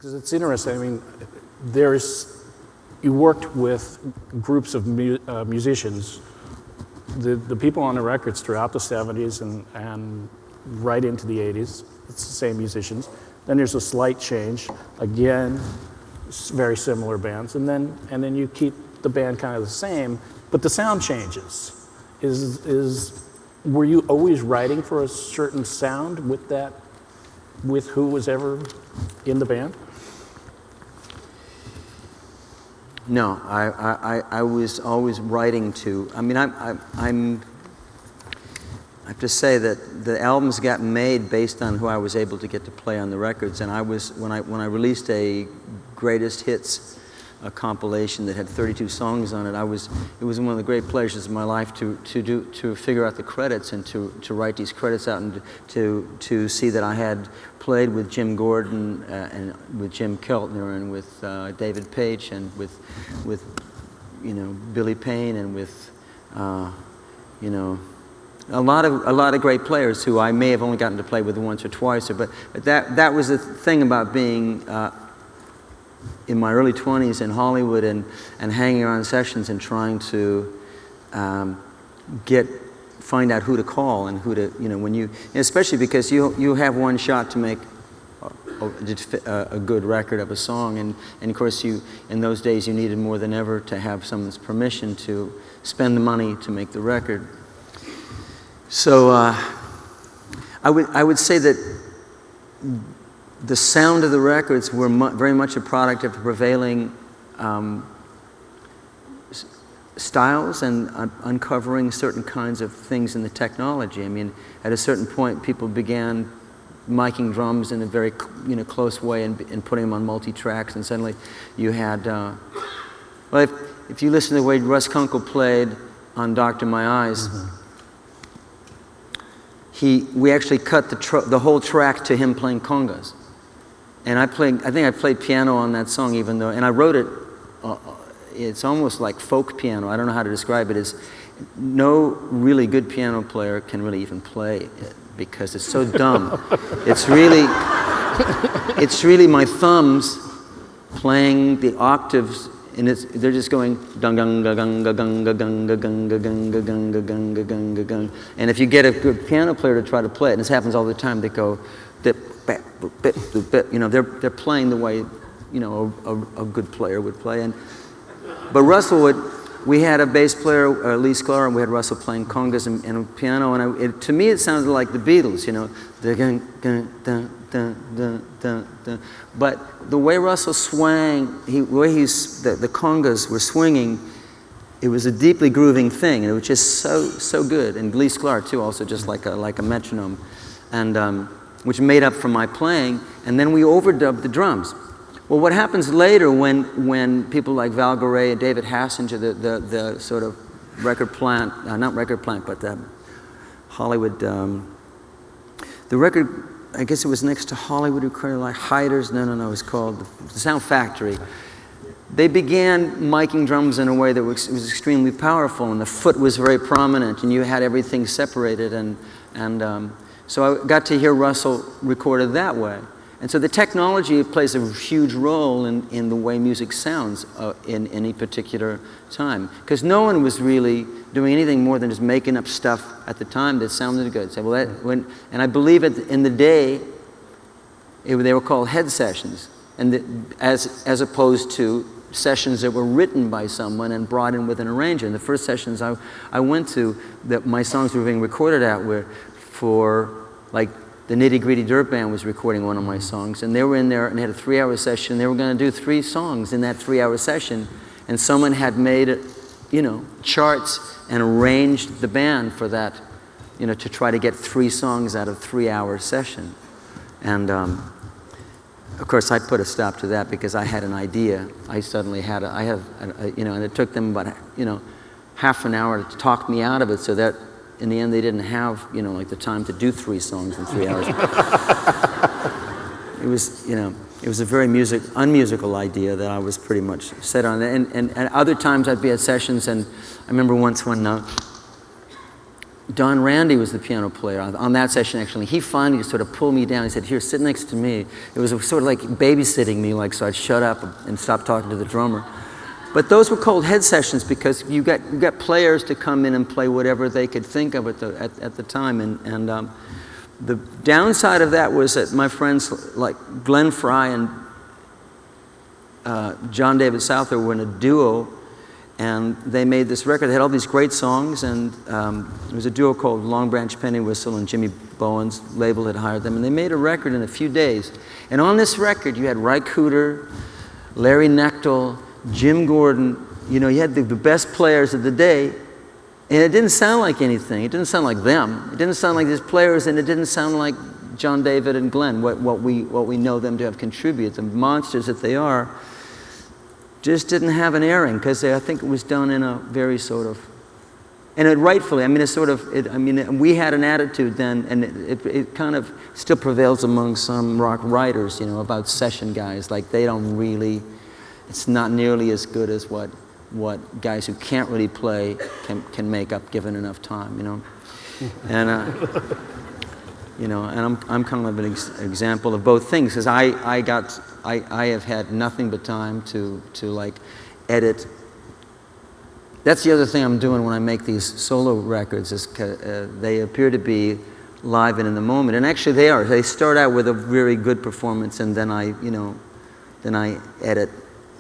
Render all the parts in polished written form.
Because it's interesting. I mean, you worked with groups of musicians, the people on the records throughout the 70s and right into the 80s. It's the same musicians. Then there's a slight change. Again, very similar bands. And then you keep the band kind of the same, but the sound changes. Were you always writing for a certain sound with who was ever in the band? No, I was always writing to. I mean, I have to say that the albums got made based on who I was able to get to play on the records. And when I released a greatest hits compilation that had 32 songs on it, it was one of the great pleasures of my life to figure out the credits and to write these credits out and to see that I had played with Jim Gordon and with Jim Keltner and with David Page and with Billy Payne and with a lot of great players who I may have only gotten to play with once or twice. But that was the thing about being in my early 20s in Hollywood and hanging around sessions and trying to find out who to call and who to, especially because you have one shot to make a good record of a song, and of course in those days you needed more than ever to have someone's permission to spend the money to make the record. So I would say that the sound of the records were very much a product of prevailing styles and uncovering certain kinds of things in the technology. I mean, at a certain point, people began miking drums in a very close way and putting them on multi-tracks, and suddenly you had, well, if you listen to the way Russ Kunkel played on Doctor My Eyes, we actually cut the whole track to him playing congas. And I think I played piano on that song, and I wrote it, it's almost like folk piano. I don't know how to describe it. No really good piano player can really even play it because it's so dumb. It's really my thumbs playing the octaves, and they're just going dung dung dung dung dung dung dung dung dung dung dung dung. And if you get a good piano player to try to play it, and this happens all the time, they go dip, bap, bip, bip, they're playing the way a good player would play. But we had a bass player, Lee Sklar, and we had Russell playing congas and piano, and to me it sounded like the Beatles, But the way Russell swang, the congas were swinging, it was a deeply grooving thing, and it was just so good. And Lee Sklar too, also just like a metronome, and which made up for my playing. And then we overdubbed the drums. Well, what happens later when people like Val Garay and David Hassinger, the sort of record plant, not record plant, but Hollywood, the record, I guess it was next to Hollywood, like Hiders, no, it was called the Sound Factory. They began miking drums in a way that was extremely powerful, and the foot was very prominent, and you had everything separated, and so I got to hear Russell recorded that way. And so the technology plays a huge role in the way music sounds in any particular time. Because no one was really doing anything more than just making up stuff at the time that sounded good. So, and I believe in the day, they were called head sessions, and as opposed to sessions that were written by someone and brought in with an arranger. And the first sessions I went to that my songs were being recorded at were for, like, the Nitty Gritty Dirt Band was recording one of my songs, and they were in there and had a 3-hour session. They were going to do 3 songs in that 3-hour session, and someone had made charts and arranged the band for that, to try to get 3 songs out of 3-hour session. And of course, I put a stop to that because I had an idea. I suddenly had and it took them about half an hour to talk me out of it, so that in the end, they didn't have, like the time to do 3 songs in 3 hours. It was a very unmusical idea that I was pretty much set on. And other times I'd be at sessions, and I remember once when Don Randy was the piano player on that session, actually. He finally just sort of pulled me down. He said, here, sit next to me. It was sort of like babysitting me, like, so I'd shut up and stop talking to the drummer. But those were called head sessions because you got players to come in and play whatever they could think of at the time. And the downside of that was that my friends like Glenn Frey and John David Souther were in a duo, and they made this record. They had all these great songs, and it was a duo called Long Branch Penny Whistle, and Jimmy Bowen's label had hired them, and they made a record in a few days. And on this record, you had Ry Cooder, Larry Knechtel, Jim Gordon. You know, you had the best players of the day, and it didn't sound like anything. It didn't sound like them. It didn't sound like these players, and it didn't sound like John David and Glenn, what we know them to have contributed. The monsters that they are just didn't have an airing because I think it was done in a very sort of, and it rightfully, I mean, it's sort of, we had an attitude then, and it kind of still prevails among some rock writers, you know, about session guys. Like, they don't really, it's not nearly as good as what guys who can't really play can make up given enough time, you know. And you know, and I'm kind of an example of both things, because I have had nothing but time to like edit. That's the other thing I'm doing when I make these solo records, is they appear to be live and in the moment, and actually they are. They start out with a very good performance, and then I edit.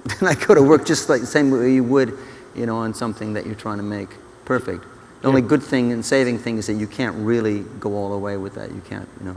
Then I go to work just like the same way you would, you know, on something that you're trying to make perfect. The only good thing in saving things is that you can't really go all the way with that. You can't, you know.